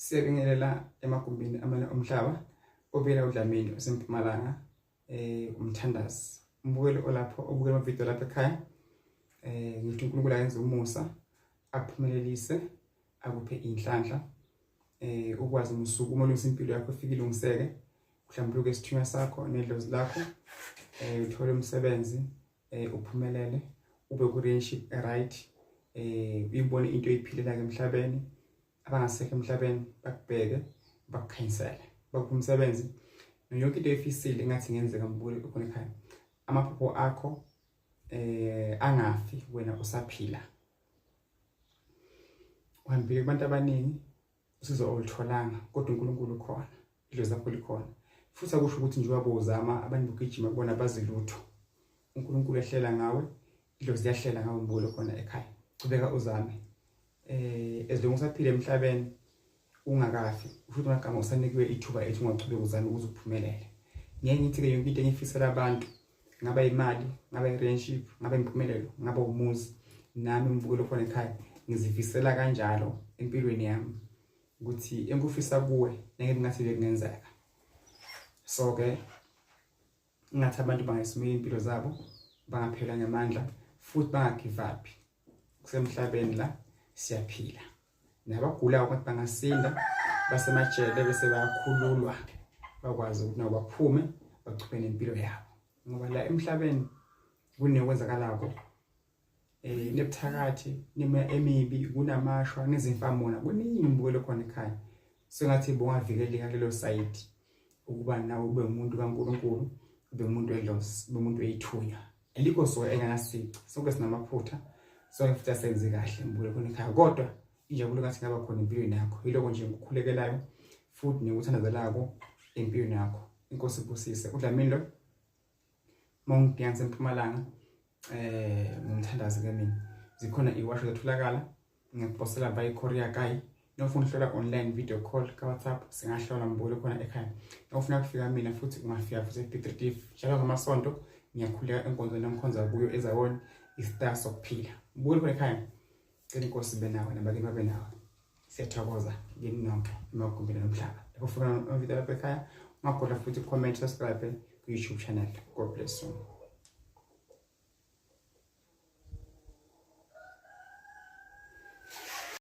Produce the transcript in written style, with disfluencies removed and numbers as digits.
Siyabingelela emagumbini amane omhlaba obela uDlamini osempumalanga umthandazi. Umbukelo olapho obukela amavidiyo lapha ekhaya. Ngithi uNkulunkulu ayenze umusa akuphumelelise akuphe inhlanhla ukwazi umsuku uma ulungisa impilo yakho ifike ilungiseke mhlawumbe esithunywa sakho nedlozi lakho uthole umsebenzi uphumelele ube ku relationship right uyibone into oyiphilela emhlabeni abangasekho emhlabeni bakubheke bakukhanyisele bakupha umsebenzi yonke into efisile engathi ngenzeka mbule khona ekhaya amaphupho akho angafi wena usaphila. Uhambile kubantu abaningi usizo olutholanga kodwa uNkulunkulu ukhona idlozi lakho likhona futhi akusho ukuthi nje wabozama abantu bugijima kubona bazilutho. uNkulunkulu ehlela ngawe idlozi liyahlela ngawe mbule khona ekhaya qhubeka uzame ezilungu usaphila emhlabeni ungakafi futhi amagama usanikiwe ithuba ethi ungaqhubeka uzame ukuze uphumelele. Ngeke ngithi ke yonke into engifisela abantu ngaba imali ngaba relationship ngaba impumelelo ngaba umuzi nami umbukelo khona ekhaya ngizifisela kanjalo empilweni yami ukuthi engufisa kuwe ngeke ngathi bekungenzeka. So ke ngathi abantu bangasimela impilo zabo bangaphela ngamandla futhi bangagive up. Kusemhlabeni la siyaphila nabagula ukuthi bangasinda basemajele bese bayakhululwa bakwazi ukuthi nabo baphume bachuphe nempilo yabo ngoba la emhlabeni kunekwenzakalayo nebuthakathi nima emibi kunamashwa nezimfamona kuningi umbukelo khona ekhaya. Sengathi bongavikeleka lelo side ukuba nawe ube umuntu kaNkulunkulu ube umuntu wedlozi ube umuntu oyithunya elikho so enganasici sonke sinamaphutha sonke futhi asenze kahle umbukelo khona ekhaya kodwa injabulo kathi ngaba khona empilweni yakho yiloko nje ukukhulekelayo futhi nekuthandazelayo empilweni yakho. Inkosi ibusise uDlamini lo mongidiyanga sempumalanga ngumthandazi ke mina zikhona iwasho zatholakala ngiyapostela via courier guy nofuna ukuhlola online video call ka WhatsApp singahlola mbule khona ekhaya nofuna ukufika mina futhi ungafika futhi ePitritif njalo ngamasonto ngiyakhuleka enkonzweni yomkhonza kuyo ezawona istar sokuphila mbule khona ekhaya. Cela inkosi ibe nawe nabake babe nawe siyathokoza yini nonke emagumbini omhlaba ukufuna amavidiyo lapha ekhaya ungakhohlwa futhi comment subscribe ku YouTube channel. God bless you.